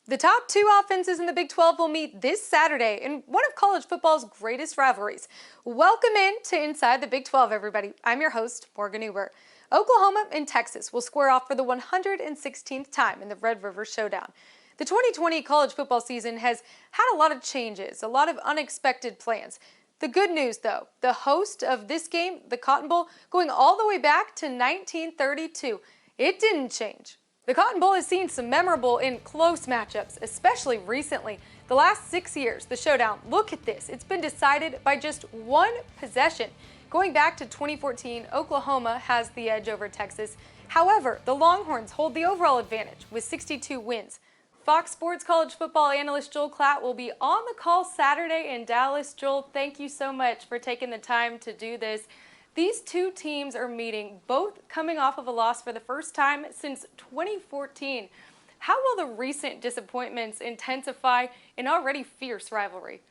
The top two offenses in the Big 12 will meet this Saturday in one of college football's greatest rivalries. Welcome in to Inside the Big 12, everybody. I'm your host, Morgan Uber. Oklahoma and Texas will square off for the 116th time in the Red River Showdown. The 2020 college football season has had a lot of changes, a lot of unexpected plans. The good news, though, the host of this game, the Cotton Bowl, going all the way back to 1932, it didn't change. The Cotton Bowl has seen some memorable and close matchups, especially recently. The last 6 years, the Showdown, look at this. It's been decided by just one possession. Going back to 2014, Oklahoma has the edge over Texas. However, the Longhorns hold the overall advantage with 62 wins. Fox Sports college football analyst Joel Klatt will be on the call Saturday in Dallas. Joel, thank you so much for taking the time to do this. These two teams are meeting, both coming off of a loss for the first time since 2014. How will the recent disappointments intensify an already fierce rivalry?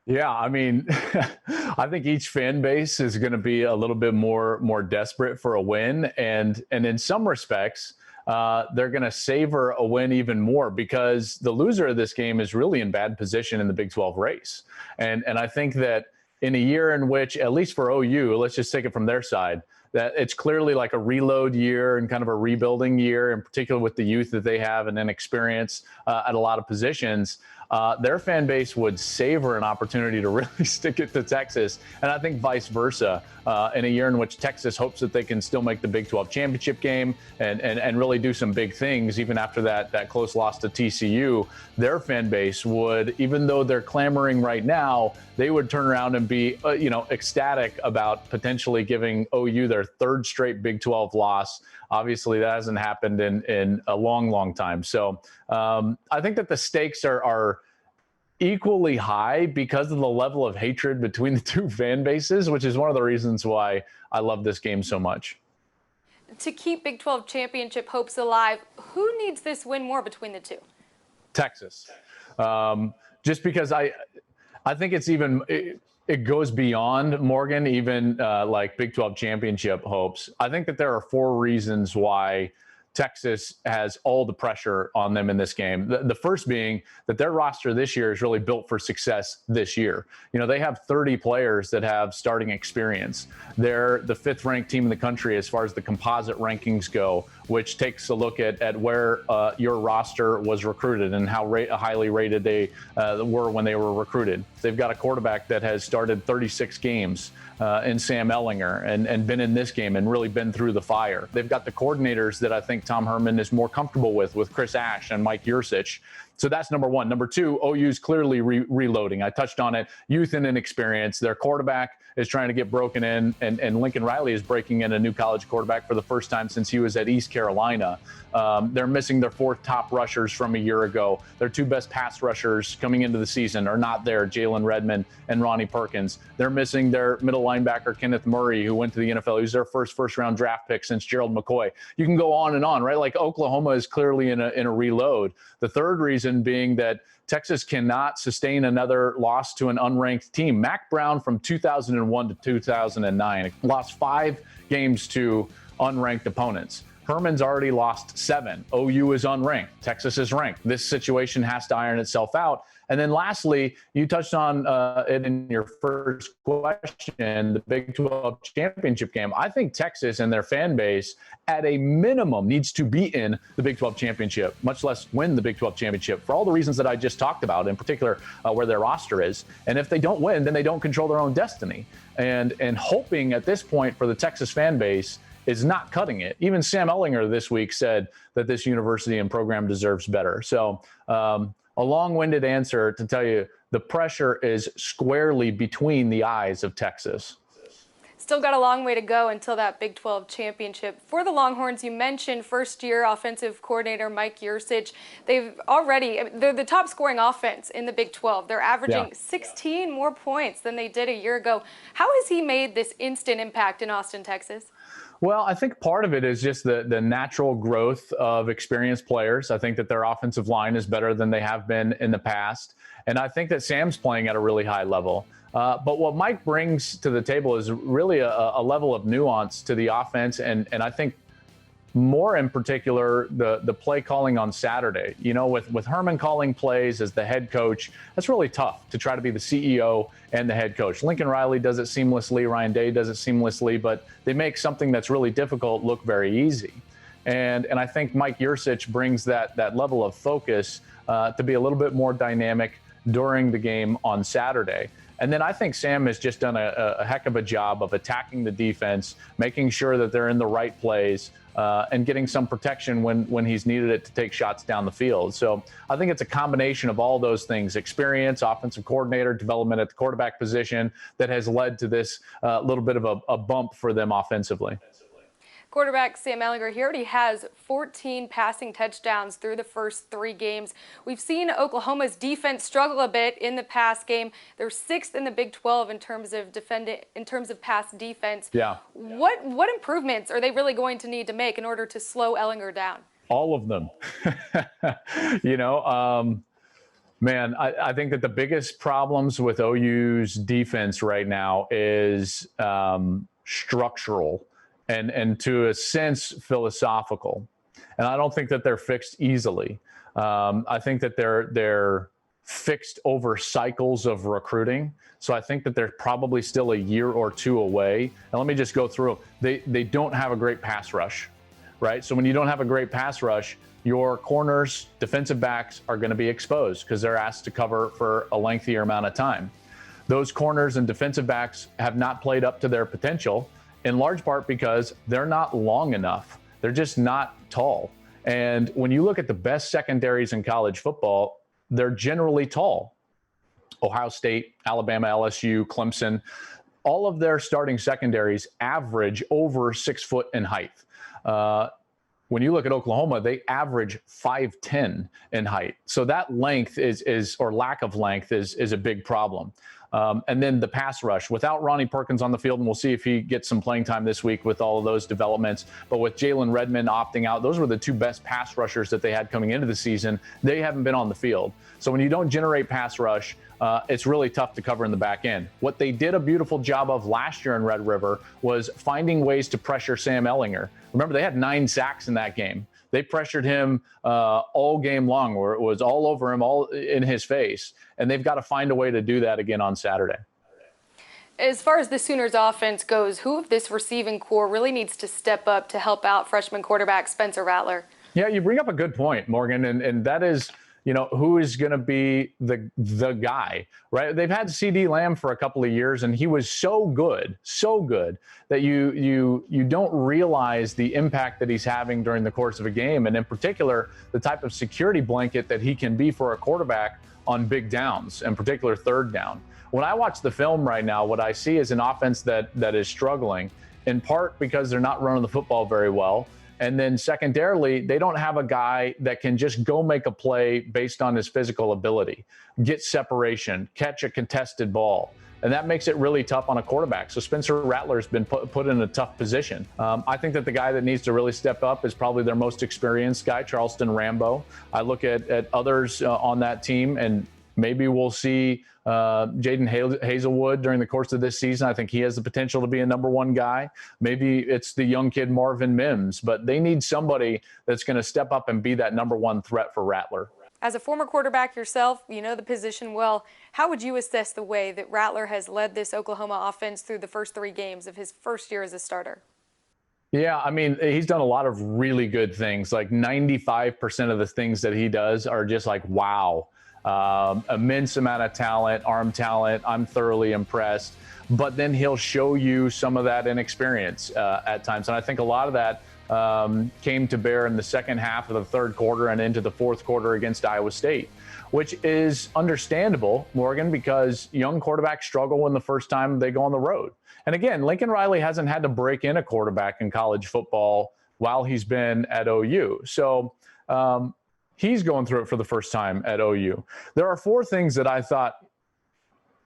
Yeah, I mean, I think each fan base is going to be a little bit more desperate for a win, and in some respects, they're going to savor a win even more because the loser of this game is really in bad position in the Big 12 race, and I think that in a year in which, at least for OU, let's just take it from their side, that it's clearly like a reload year and kind of a rebuilding year, in particular with the youth that they have and inexperience at a lot of positions. Their fan base would savor an opportunity to really stick it to Texas. And I think vice versa, in a year in which Texas hopes that they can still make the Big 12 championship game and really do some big things, even after that close loss to TCU, their fan base would, even though they're clamoring right now, they would turn around and be, ecstatic about potentially giving OU their third straight Big 12 loss. Obviously, that hasn't happened in a long time. So I think that the stakes are equally high because of the level of hatred between the two fan bases, which is one of the reasons why I love this game so much. To keep Big 12 championship hopes alive, who needs this win more between the two? Texas. Just because I think it's even... It goes beyond, Morgan, even like Big 12 championship hopes. I think that there are four reasons why Texas has all the pressure on them in this game. The first being that their roster this year is really built for success this year. They have 30 players that have starting experience. They're the fifth ranked team in the country as far as the composite rankings go, which takes a look at where your roster was recruited and how highly rated they were when they were recruited. They've got a quarterback that has started 36 games in Sam Ellinger and been in this game and really been through the fire. They've got the coordinators that I think Tom Herman is more comfortable with Chris Ash and Mike Yursich. So that's number one. Number two, OU's clearly reloading. I touched on it. Youth and inexperience. Their quarterback is trying to get broken in, and Lincoln Riley is breaking in a new college quarterback for the first time since he was at East Carolina. They're missing their fourth top rushers from a year ago. Their two best pass rushers coming into the season are not there, Jalen Redmond and Ronnie Perkins. They're missing their middle linebacker, Kenneth Murray, who went to the NFL. He was their first-round draft pick since Gerald McCoy. You can go on and on, right? Like Oklahoma is clearly in a reload. The third reason being that Texas cannot sustain another loss to an unranked team. Mac Brown from 2001 to 2009 lost 5 games to unranked opponents. Herman's already lost 7. OU is unranked. Texas is ranked. This situation has to iron itself out. And then lastly, you touched on it in your first question, the Big 12 championship game. I think Texas and their fan base, at a minimum, needs to be in the Big 12 championship, much less win the Big 12 championship, for all the reasons that I just talked about, in particular where their roster is. And if they don't win, then they don't control their own destiny. And hoping at this point for the Texas fan base is not cutting it. Even Sam Ellinger this week said that this university and program deserves better. So a long-winded answer to tell you the pressure is squarely between the eyes of Texas. Still got a long way to go until that Big 12 championship. For the Longhorns, you mentioned first-year offensive coordinator Mike Yursich. They're the top scoring offense in the Big 12. They're averaging 16 more points than they did a year ago. How has he made this instant impact in Austin, Texas? Well, I think part of it is just the natural growth of experienced players. I think that their offensive line is better than they have been in the past. And I think that Sam's playing at a really high level. But what Mike brings to the table is really a level of nuance to the offense. And I think more in particular, the play calling on Saturday. You know, with Herman calling plays as the head coach, that's really tough to try to be the CEO and the head coach. Lincoln Riley does it seamlessly, Ryan Day does it seamlessly, but they make something that's really difficult look very easy. And I think Mike Yurcich brings that level of focus to be a little bit more dynamic during the game on Saturday. And then I think Sam has just done a heck of a job of attacking the defense, making sure that they're in the right plays, and getting some protection when he's needed it to take shots down the field. So I think it's a combination of all those things: experience, offensive coordinator, development at the quarterback position, that has led to this little bit of a bump for them offensively. Quarterback Sam Ellinger, he already has 14 passing touchdowns through the first 3 games. We've seen Oklahoma's defense struggle a bit in the pass game. They're 6th in the Big 12 in terms of pass defense. Yeah. What improvements are they really going to need to make in order to slow Ellinger down? All of them. Man, I think that the biggest problems with OU's defense right now is structural. And to a sense, philosophical. And I don't think that they're fixed easily. I think that they're fixed over cycles of recruiting. So I think that they're probably still a year or 2 away. And let me just go through. They don't have a great pass rush, right? So when you don't have a great pass rush, your corners, defensive backs are going to be exposed because they're asked to cover for a lengthier amount of time. Those corners and defensive backs have not played up to their potential, in large part because they're not long enough. They're just not tall. And when you look at the best secondaries in college football, they're generally tall. Ohio State, Alabama, LSU, Clemson, all of their starting secondaries average over 6 foot in height. When you look at Oklahoma, they average 5'10" in height. So that length is or lack of length is a big problem. And then the pass rush without Ronnie Perkins on the field, and we'll see if he gets some playing time this week with all of those developments. But with Jalen Redmond opting out, those were the 2 best pass rushers that they had coming into the season. They haven't been on the field. So when you don't generate pass rush, it's really tough to cover in the back end. What they did a beautiful job of last year in Red River was finding ways to pressure Sam Ellinger. Remember, they had 9 sacks in that game. They pressured him all game long, where it was all over him, all in his face. And they've got to find a way to do that again on Saturday. As far as the Sooners offense goes, who of this receiving core really needs to step up to help out freshman quarterback Spencer Rattler? Yeah, you bring up a good point, Morgan, and that is, who is going to be the guy, right? They've had CD Lamb for a couple of years, and he was so good that you don't realize the impact that he's having during the course of a game, and in particular, the type of security blanket that he can be for a quarterback on big downs, in particular third down. When I watch the film right now, what I see is an offense that is struggling, in part because they're not running the football very well. And then secondarily, they don't have a guy that can just go make a play based on his physical ability, get separation, catch a contested ball. And that makes it really tough on a quarterback. So Spencer Rattler's been put in a tough position. I think that the guy that needs to really step up is probably their most experienced guy, Charleston Rambo. I look at others on that team, and maybe we'll see Jaden Hazelwood during the course of this season. I think he has the potential to be a number 1 guy. Maybe it's the young kid Marvin Mims, but they need somebody that's going to step up and be that number 1 threat for Rattler. As a former quarterback yourself, you know the position well. How would you assess the way that Rattler has led this Oklahoma offense through the first 3 games of his first year as a starter? Yeah, I mean, he's done a lot of really good things. Like 95% of the things that he does are just like, wow. Immense amount of talent, arm talent. I'm thoroughly impressed. But then he'll show you some of that inexperience at times. And I think a lot of that came to bear in the second half of the third quarter and into the fourth quarter against Iowa State, which is understandable, Morgan, because young quarterbacks struggle when the first time they go on the road. And again, Lincoln Riley hasn't had to break in a quarterback in college football while he's been at OU. So he's going through it for the first time at OU. There are 4 things that I thought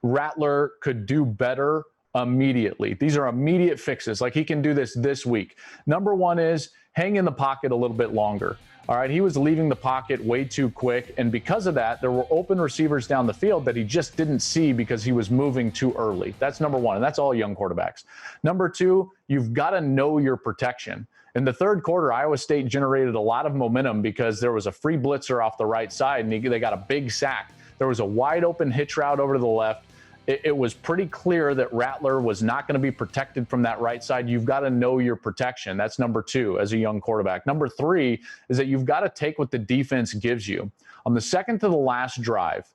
Rattler could do better immediately. These are immediate fixes. Like, he can do this week. Number 1 is hang in the pocket a little bit longer. All right, he was leaving the pocket way too quick, and because of that, there were open receivers down the field that he just didn't see because he was moving too early. That's number 1, and that's all young quarterbacks. Number 2, you've got to know your protection. In the third quarter, Iowa State generated a lot of momentum because there was a free blitzer off the right side, and they got a big sack. There was a wide open hitch route over to the left. It was pretty clear that Rattler was not going to be protected from that right side. You've got to know your protection. That's number 2 as a young quarterback. Number 3 is that you've got to take what the defense gives you. On the second to the last drive,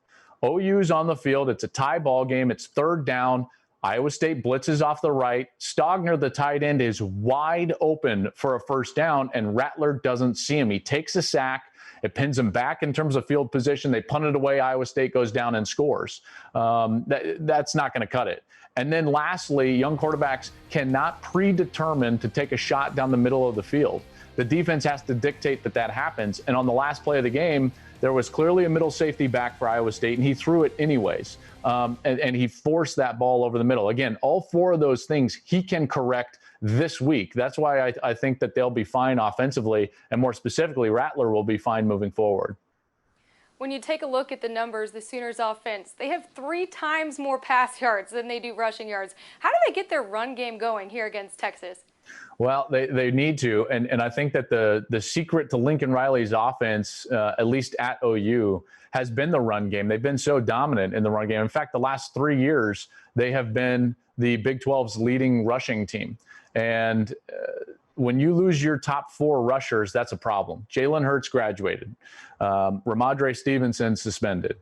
OU's on the field. It's a tie ball game. It's third down. Iowa State blitzes off the right. Stogner, the tight end, is wide open for a first down, and Rattler doesn't see him. He takes a sack. It pins him back in terms of field position. They punt it away. Iowa State goes down and scores. That's not going to cut it. And then lastly, young quarterbacks cannot predetermine to take a shot down the middle of the field. The defense has to dictate that happens. And on the last play of the game, there was clearly a middle safety back for Iowa State, and he threw it anyways. And he forced that ball over the middle. Again, all 4 of those things he can correct this week. That's why I think that they'll be fine offensively, and more specifically, Rattler will be fine moving forward. When you take a look at the numbers, the Sooners offense, they have 3 times more pass yards than they do rushing yards. How do they get their run game going here against Texas? Well, they need to, and I think that the secret to Lincoln Riley's offense, at least at OU, has been the run game. They've been so dominant in the run game. In fact, the last 3 years, they have been the Big 12's leading rushing team. And when you lose your top 4 rushers, that's a problem. Jalen Hurts graduated. Ramondre Stevenson suspended.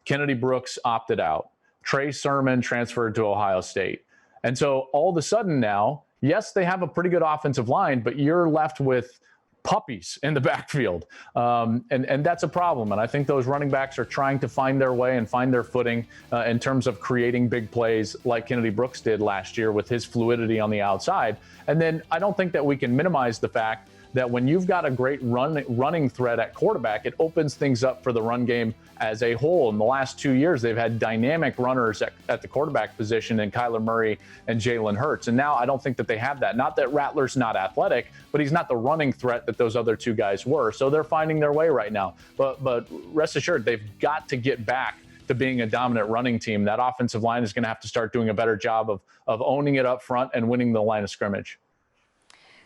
Kennedy Brooks opted out. Trey Sermon transferred to Ohio State. And so all of a sudden now, yes, they have a pretty good offensive line, but you're left with puppies in the backfield. And that's a problem. And I think those running backs are trying to find their way and find their footing in terms of creating big plays like Kennedy Brooks did last year with his fluidity on the outside. And then I don't think that we can minimize the fact that when you've got a great running threat at quarterback, it opens things up for the run game as a whole. In the last 2 years, they've had dynamic runners at the quarterback position in Kyler Murray and Jalen Hurts. And now I don't think that they have that. Not that Rattler's not athletic, but he's not the running threat that those other 2 guys were. So they're finding their way right now. But rest assured, they've got to get back to being a dominant running team. That offensive line is going to have to start doing a better job of owning it up front and winning the line of scrimmage.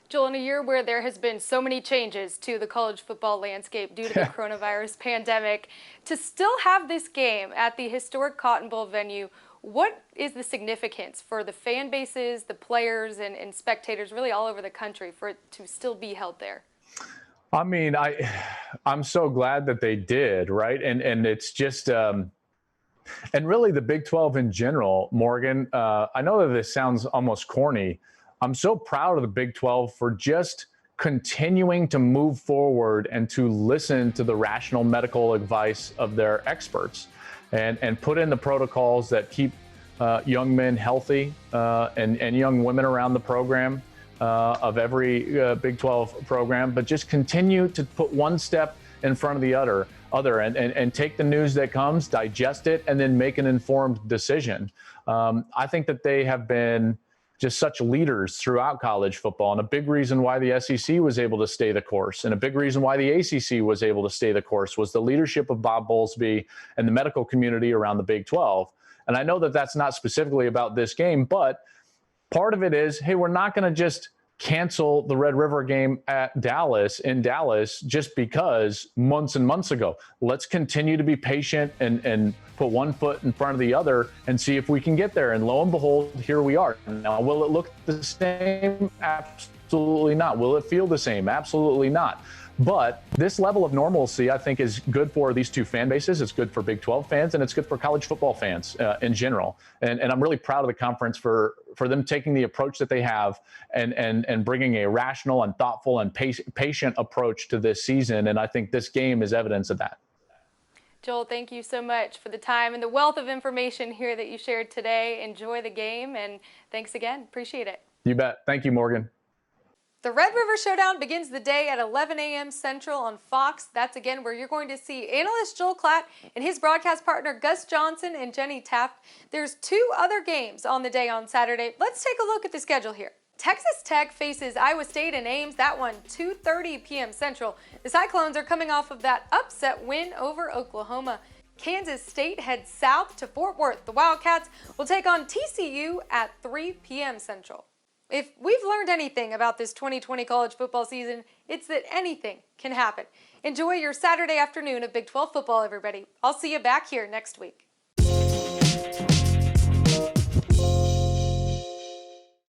Joel, in a year where there has been so many changes to the college football landscape due to the coronavirus pandemic, to still have this game at the historic Cotton Bowl venue, what is the significance for the fan bases, the players, and spectators really all over the country for it to still be held there? I mean, I'm so glad that they did, right? And it's just and really the Big 12 in general, Morgan, I know that this sounds almost corny. I'm so proud of the Big 12 for just continuing to move forward and to listen to the rational medical advice of their experts and put in the protocols that keep young men healthy and young women around the program of every Big 12 program, but just continue to put one step in front of the other and take the news that comes, digest it, and then make an informed decision. I think that they have been just such leaders throughout college football. And a big reason why the SEC was able to stay the course and a big reason why the ACC was able to stay the course was the leadership of Bob Bowlesby and the medical community around the Big 12. And I know that that's not specifically about this game, but part of it is, hey, we're not going to just cancel the Red River game in Dallas just because months and months ago. Let's continue to be patient and put one foot in front of the other and see if we can get there. And lo and behold, here we are. Now, will it look the same? Absolutely not. Will it feel the same? Absolutely not. But this level of normalcy, I think, is good for these two fan bases. It's good for Big 12 fans, and it's good for college football fans in general. And I'm really proud of the conference for them taking the approach that they have and bringing a rational and thoughtful and patient approach to this season. And I think this game is evidence of that. Joel, thank you so much for the time and the wealth of information here that you shared today. Enjoy the game, and thanks again. Appreciate it. You bet. Thank you, Morgan. The Red River Showdown begins the day at 11 a.m. Central on Fox. That's again where you're going to see analyst Joel Klatt and his broadcast partner Gus Johnson and Jenny Taft. There's two other games on the day on Saturday. Let's take a look at the schedule here. Texas Tech faces Iowa State in Ames. That one 2:30 p.m. Central. The Cyclones are coming off of that upset win over Oklahoma. Kansas State heads south to Fort Worth. The Wildcats will take on TCU at 3 p.m. Central. If we've learned anything about this 2020 college football season, it's that anything can happen. Enjoy your Saturday afternoon of Big 12 football, everybody. I'll see you back here next week.